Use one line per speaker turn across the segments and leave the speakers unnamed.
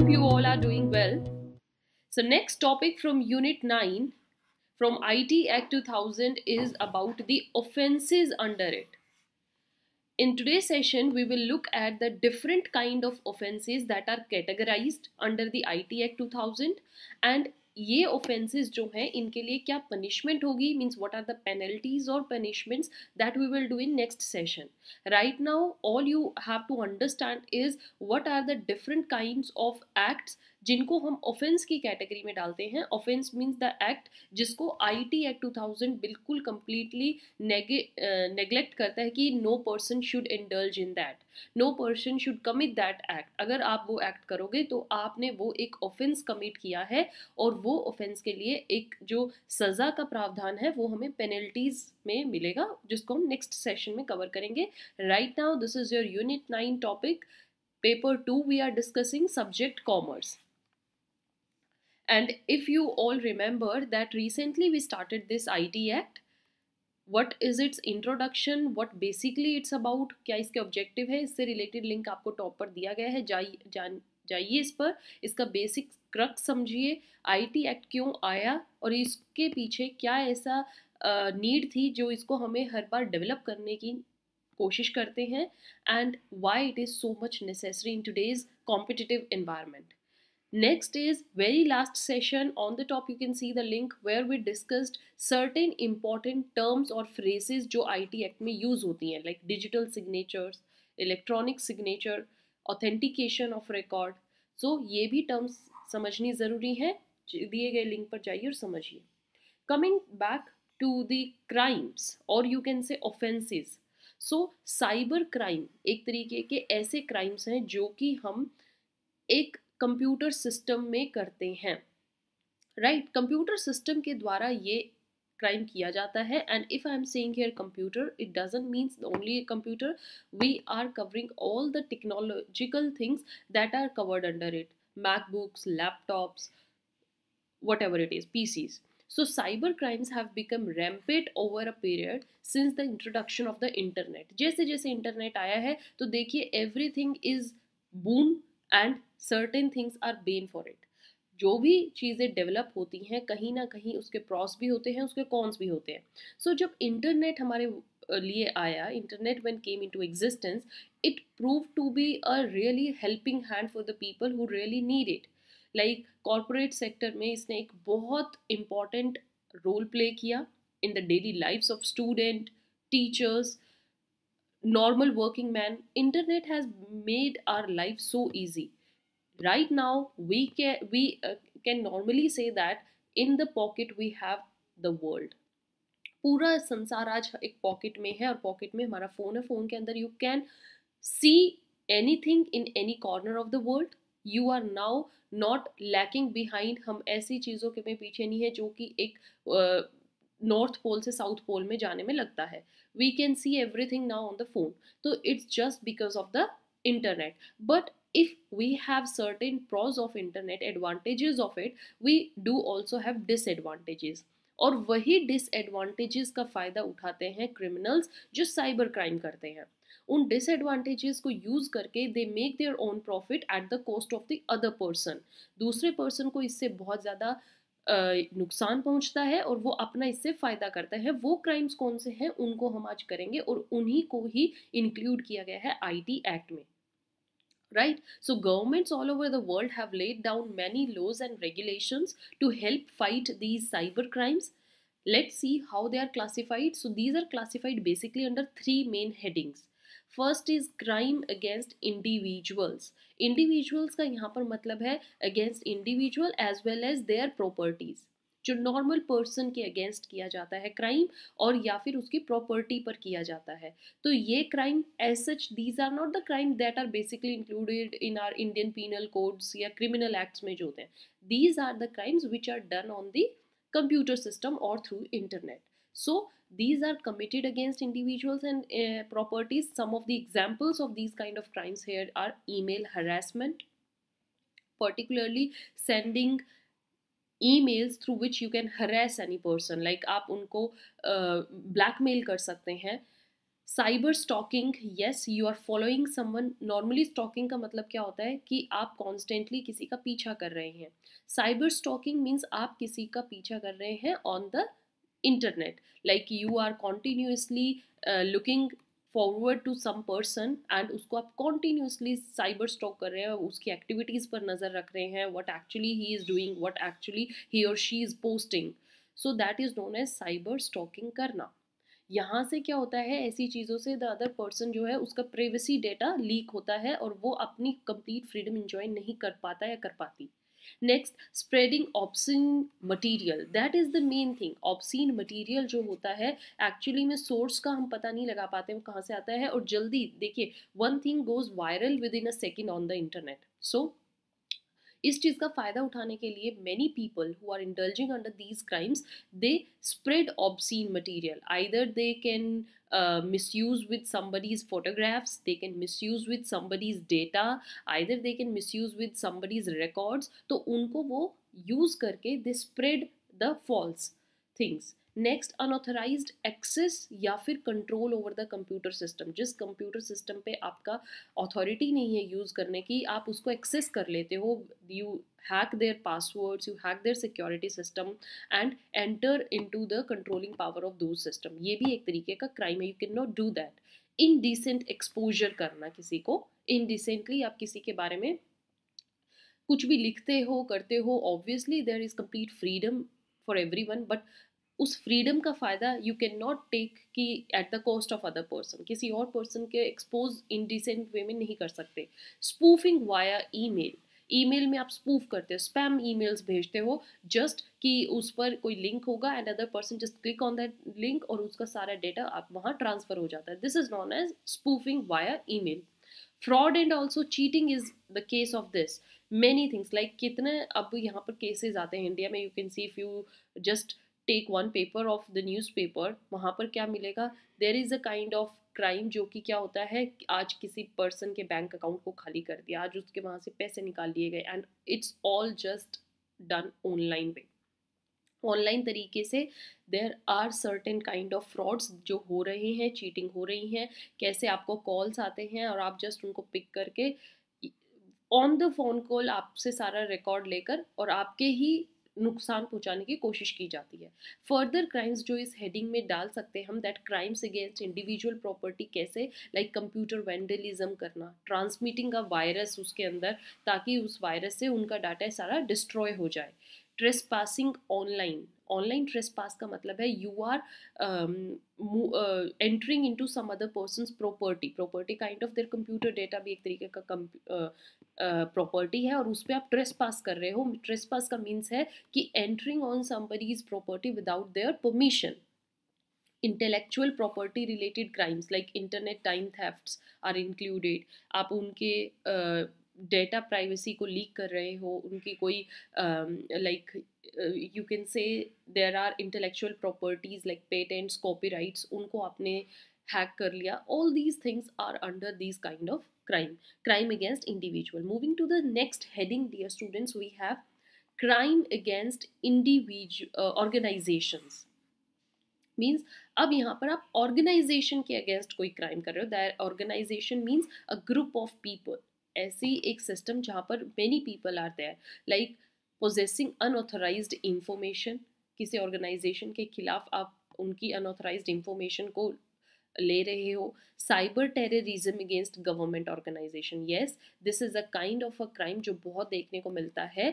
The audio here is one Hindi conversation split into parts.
you all are doing well. So next topic from Unit 9 from IT Act 2000 is about the offences under it. In today's session, we will look at the different kind of offences that are categorized under the IT Act 2000 and ये offences जो हैं इनके लिए क्या punishment होगी, means what are the penalties or punishments that we will do in next session. Right now all you have to understand is what are the different kinds of acts जिनको हम ऑफेंस की कैटेगरी में डालते हैं. ऑफेंस मीन्स द एक्ट जिसको आईटी एक्ट 2000 बिल्कुल कंप्लीटली नेग्लेक्ट करता है कि no person should indulge in that, no person should commit that act. अगर आप वो एक्ट करोगे तो आपने वो एक ऑफेंस कमिट किया है और वो ऑफेंस के लिए एक जो सज़ा का प्रावधान है वो हमें पेनल्टीज में मिलेगा, जिसको हम नेक्स्ट सेशन में कवर करेंगे. Right now this is your unit 9 topic, paper 2 we are discussing subject commerce. And if you all remember that recently we started this IT Act. What is its introduction, what basically it's about, क्या इसके objective है, इससे related link आपको टॉप पर दिया गया है, जाइए इस पर, इसका बेसिक क्रक्स समझिए, IT एक्ट क्यों आया और इसके पीछे क्या ऐसा नीड थी जो इसको हमें हर बार डेवलप करने की कोशिश करते हैं, and why it is so much necessary in today's competitive environment. Next is very last session on the top you can see the link where we discussed certain important terms or phrases जो IT Act में use होती हैं, like digital signatures, electronic signature, authentication of record. So ये भी terms समझनी ज़रूरी है, दिए गए link पर जाइए और समझिए. Coming back to the crimes or you can say offenses. So cyber crime एक तरीके के ऐसे crimes हैं जो कि हम एक कंप्यूटर सिस्टम में करते हैं, राइट. कंप्यूटर सिस्टम के द्वारा ये क्राइम किया जाता है. And if I am saying here computer, it doesn't means only computer, we are covering all the technological things that are covered under it, MacBooks, laptops, whatever it is, PCs. So cyber crimes have become rampant over a period since the introduction of the internet. जैसे जैसे इंटरनेट आया है तो देखिए everything is boon and certain things are bane for it. जो भी चीज़ें डेवलप होती हैं कहीं ना कहीं उसके प्रॉस भी होते हैं, उसके कॉन्स भी होते हैं. सो जब इंटरनेट हमारे लिए आया, internet when came into existence, it prove to be a really helping hand for the people who really need it. Like corporate sector में इसने एक बहुत इम्पॉर्टेंट रोल प्ले किया in the daily lifes of student, teachers, normal working man. Internet has made our life so easy. Right now we can normally say that in the pocket we have the world. पूरा संसार आज एक पॉकेट में है और पॉकेट में हमारा फोन है. फोन के अंदर you can see anything in any corner of the world. You are now not lacking behind. हम ऐसी चीज़ों के में पीछे नहीं है जो कि एक नॉर्थ पोल से साउथ पोल में जाने में लगता है. We can see everything now on the phone. तो it's just because of the internet. But if we have certain pros of internet, advantages of it, we do also have disadvantages. और वही डिसएडवांटेजेस का फ़ायदा उठाते हैं क्रिमिनल्स जो साइबर क्राइम करते हैं. उन डिसएडवांटेजेस को यूज़ करके they make their own profit eight the cost of the other person. दूसरे पर्सन को इससे बहुत ज़्यादा नुकसान पहुंचता है और वो अपना इससे फ़ायदा करता है. वो क्राइम्स कौन से हैं उनको हम आज करेंगे और उन्हीं को ही इंक्लूड किया गया है आईटी एक्ट में. Right? So governments all over the world have laid down many laws and regulations to help fight these cyber crimes. Let's see how they are classified. So these are classified basically under three main headings. First is crime against individuals. Individuals का यहाँ पर मतलब है against individual as well as their properties. जो नॉर्मल पर्सन के अगेंस्ट किया जाता है क्राइम और या फिर उसकी प्रॉपर्टी पर किया जाता है. तो ये crime as such these are not the crime that are basically included in our Indian penal codes या क्रिमिनल एक्ट्स में जो होते हैं. These are the crimes which are done on the computer system और through internet. So these are committed against individuals and properties. Some of the examples of these kind of crimes here are email harassment, particularly sending emails through which you can harass any person, like आप उनको blackmail कर सकते हैं. Cyber stalking, yes, you are following someone. Normally stalking का मतलब क्या होता है कि आप कॉन्स्टेंटली किसी का पीछा कर रहे हैं। साइबर स्टॉकिंग मीन्स आप किसी का पीछा कर रहे हैं on the internet, like you are continuously looking forward to some person and उसको आप कॉन्टिन्यूसली साइबर स्टॉक कर रहे हैं, उसकी एक्टिविटीज़ पर नज़र रख रहे हैं, what actually he is doing, what actually he और she is posting. So that is known as cyber stalking करना। यहाँ से क्या होता है, ऐसी चीज़ों से द अदर पर्सन जो है उसका प्राइवेसी डेटा लीक होता है और वो अपनी कंप्लीट फ्रीडम इंजॉय नहीं कर पाता या कर पाती। Next, spreading obscene material, that is the main thing. Obscene material जो होता है एक्चुअली में सोर्स का हम पता नहीं लगा पाते वो कहाँ से आता है, और जल्दी देखिए one thing goes viral within a second on the internet. So इस चीज़ का फ़ायदा उठाने के लिए many people who are indulging under these crimes, they spread obscene material. Either they can misuse with somebody's photographs, they can misuse with somebody's data, either they can misuse with somebody's records. तो उनको वो यूज़ करके they spread the false things. Next, unauthorised access या फिर control over the computer system. जिस कंप्यूटर सिस्टम पे आपका अथॉरिटी नहीं है यूज़ करने की, आप उसको एक्सेस कर लेते हो, you hack their passwords, you hack their security system and enter into the controlling power of those system. ये भी एक तरीके का क्राइम है, you can not do that. Indecent exposure करना किसी को, इनडिसेंटली आप किसी के बारे में कुछ भी लिखते हो करते हो, obviously there is complete freedom for everyone, but उस फ्रीडम का फ़ायदा यू कैन नॉट टेक कि at the cost of other person, किसी और पर्सन के एक्सपोज इनडिसेंट वे में नहीं कर सकते। स्पूफिंग वाया ईमेल, ईमेल में आप स्पूफ करते हो, स्पैम ईमेल्स भेजते हो, जस्ट कि उस पर कोई लिंक होगा and other person just click on that link और उसका सारा डेटा आप वहाँ ट्रांसफर हो जाता है। This is known as spoofing via email. Fraud and also cheating is the case of this. Many things like कितने अब यहाँ पर केसेस आते हैं इंडिया में, you can see if you just take one paper of the newspaper, वहाँ पर क्या मिलेगा, there is a kind of crime जो कि क्या होता है, आज किसी पर्सन के बैंक अकाउंट को खाली कर दिया, आज उसके वहाँ से पैसे निकाल लिए गए, and it's all just done online पे, ऑनलाइन तरीके से। There are certain kind of frauds जो हो रहे हैं, चीटिंग हो रही हैं। कैसे आपको कॉल्स आते हैं और आप जस्ट उनको पिक करके ऑन द फोन कॉल आपसे सारा रिकॉर्ड लेकर और आपके ही नुकसान पहुंचाने की कोशिश की जाती है। फर्दर क्राइम्स जो इस हेडिंग में डाल सकते हैं हम, that crimes against individual property, कैसे, लाइक कंप्यूटर वेंडलिज्म करना, ट्रांसमिटिंग का वायरस उसके अंदर ताकि उस वायरस से उनका डाटा सारा डिस्ट्रॉय हो जाए। ट्रेसपासिंग ऑनलाइन, ऑनलाइन ट्रेसपास का मतलब है you are entering into some other person's property, property kind of their computer data भी एक तरीके का प्रॉपर्टी है और उस पर आप ट्रेस पास कर रहे हो। ट्रेस पास का मीन्स है कि entering on somebody's property without their permission. Intellectual property related crimes like internet time thefts are included. आप उनके डेटा प्राइवेसी को लीक कर रहे हो, उनकी कोई like you can say there are intellectual properties like patents, copyrights, उनको आपने हैक कर लिया। All these things are under these kind of crime against individual. Moving to the next heading, dear students, we have crime against individual organizations. Means अब यहाँ पर आप ऑर्गेनाइजेशन के अगेंस्ट कोई क्राइम कर रहे हो। That organisation means a group of people, ऐसी एक सिस्टम जहाँ पर many people are there, like possessing unauthorised information. किसी ऑर्गेनाइजेशन के खिलाफ आप उनकी अनऑथराइज्ड इंफॉर्मेशन को ले रहे हो। Cyber terrorism against government organisation, yes, this is a kind of a crime जो बहुत देखने को मिलता है।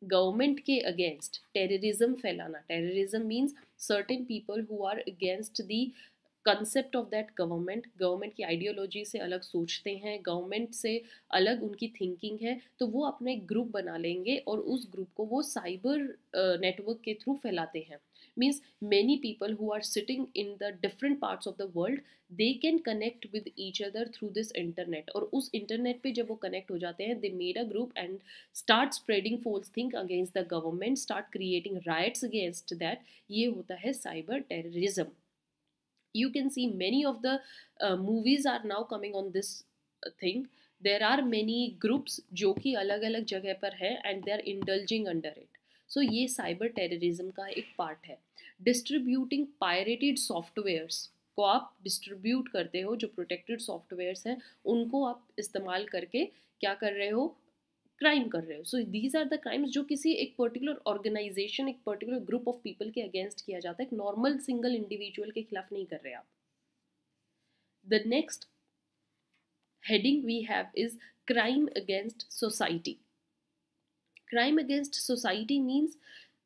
गवर्नमेंट के अगेंस्ट टेररिज्म फैलाना, terrorism means certain people who are against the concept of that government, government की आइडियोलॉजी से अलग सोचते हैं, गवर्नमेंट से अलग उनकी थिंकिंग है, तो वो अपना एक ग्रुप बना लेंगे और उस ग्रुप को वो साइबर नेटवर्क के थ्रू फैलाते हैं। Means many people who are sitting in the different parts of the world, they can connect with each other through this internet, और उस इंटरनेट पे जब वो कनेक्ट हो जाते हैं, they made a group and start spreading false thing against the government, start creating riots against that. ये होता है cyber terrorism. You can see many of the movies are now coming on this thing. There are many groups जो कि अलग अलग जगह पर है and they are indulging under it. So ये cyber terrorism का एक part है. Distributing pirated softwares. को आप डिस्ट्रीब्यूट करते हो, जो प्रोटेक्टेड सॉफ्टवेयर्स हैं उनको आप इस्तेमाल करके क्या कर रहे हो, क्राइम कर रहे हो. So these are the crimes जो किसी एक पर्टिकुलर ऑर्गेनाइजेशन, एक पर्टिकुलर ग्रुप ऑफ पीपल के अगेंस्ट किया जाता है, एक नॉर्मल सिंगल इंडिविजुअल के खिलाफ नहीं कर रहे आप. The next heading we have is crime against society. Crime against society means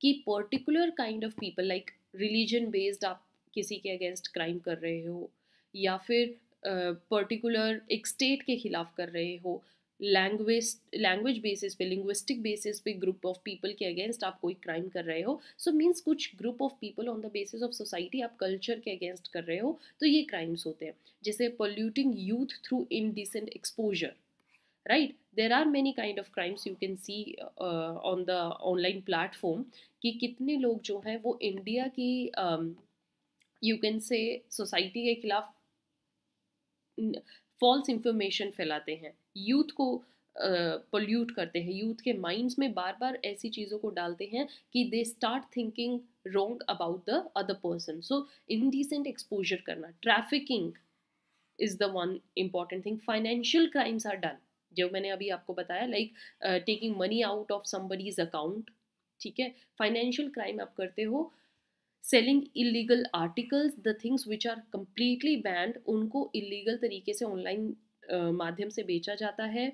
कि particular kind of people like religion based आप किसी के against crime कर रहे हो, या फिर particular एक state के खिलाफ कर रहे हो, लैंग्वेज बेसिस पे, लिंग्विस्टिक बेसिस पे ग्रुप ऑफ पीपल के अगेंस्ट आप कोई क्राइम कर रहे हो. सो मीन्स कुछ group of people on the basis of society आप कल्चर के अगेंस्ट कर रहे हो, तो ये क्राइम्स होते हैं. जैसे polluting youth through indecent exposure, right. There are many kind of crimes you can see on the online platform कि कितने लोग जो हैं वो इंडिया की यू कैन से सोसाइटी के खिलाफ फॉल्स इंफॉर्मेशन फैलाते हैं, यूथ को पोल्यूट करते हैं, यूथ के माइंड्स में बार बार ऐसी चीज़ों को डालते हैं कि they start thinking wrong about the other person. So indecent exposure करना, trafficking is the one important thing. Financial crimes are done, जो मैंने अभी आपको बताया, like taking money out of somebody's account. ठीक है, फाइनेंशियल क्राइम आप करते हो. Selling illegal articles, the things which are completely banned, उनको इलीगल तरीके से ऑनलाइन माध्यम से बेचा जाता है.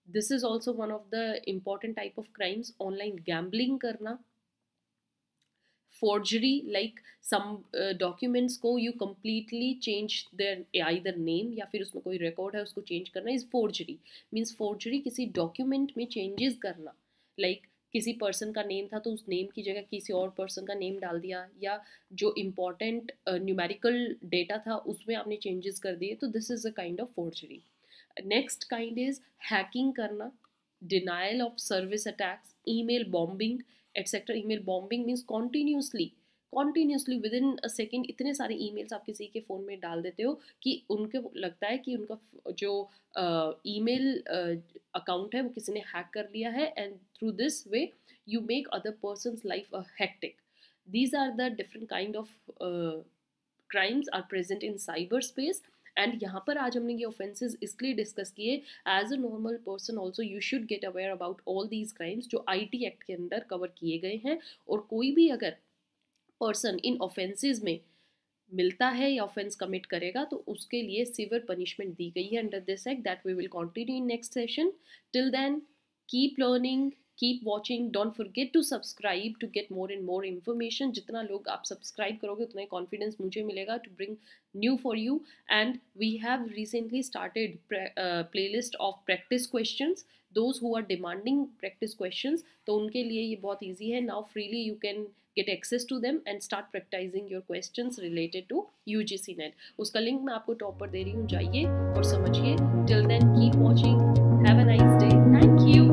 This is also one of the important type of crimes. Online gambling करना, forgery, like some documents को you completely change their either name या फिर उसमें कोई record है उसको change करना is forgery. means forgery किसी document में changes करना, like किसी पर्सन का नेम था तो उस नेम की जगह किसी और पर्सन का नेम डाल दिया, या जो इम्पॉर्टेंट न्यूमेरिकल डेटा था उसमें आपने चेंजेस कर दिए, तो this is a kind of forgery. Next kind is hacking करना, denial of service attacks, email bombing etcetera. Email bombing means continuously within a second इतने सारे ईमेल्स आप किसी के फ़ोन में डाल देते हो कि उनको लगता है कि उनका जो ईमेल अकाउंट है वो किसी ने हैक कर लिया है, and through this way you make other persons life a hectic. These are the different kind of crimes are present in cyber space. And यहाँ पर आज हमने ये ऑफेंसेस इसलिए डिस्कस किए, as a normal person also you should get aware about all these crimes जो IT एक्ट के अंदर कवर किए गए हैं. और कोई भी अगर पर्सन इन ऑफेंसेस में मिलता है या ऑफेंस कमिट करेगा तो उसके लिए सिवियर पनिशमेंट दी गई है under this act. That we will continue in next session. Till then keep learning, keep watching, don't forget to subscribe to get more and more information. जितना लोग आप सब्सक्राइब करोगे उतना ही कॉन्फिडेंस मुझे मिलेगा to bring new for you. And we have recently started playlist of practice questions, those who are demanding practice questions, तो उनके लिए ये बहुत easy है. Now freely you can get access to them and start practicing your questions related to UGC NET. उसका लिंक मैं आपको टॉप पर दे रही हूँ, जाइए और समझिए. Till then keep watching, have a nice day, thank you.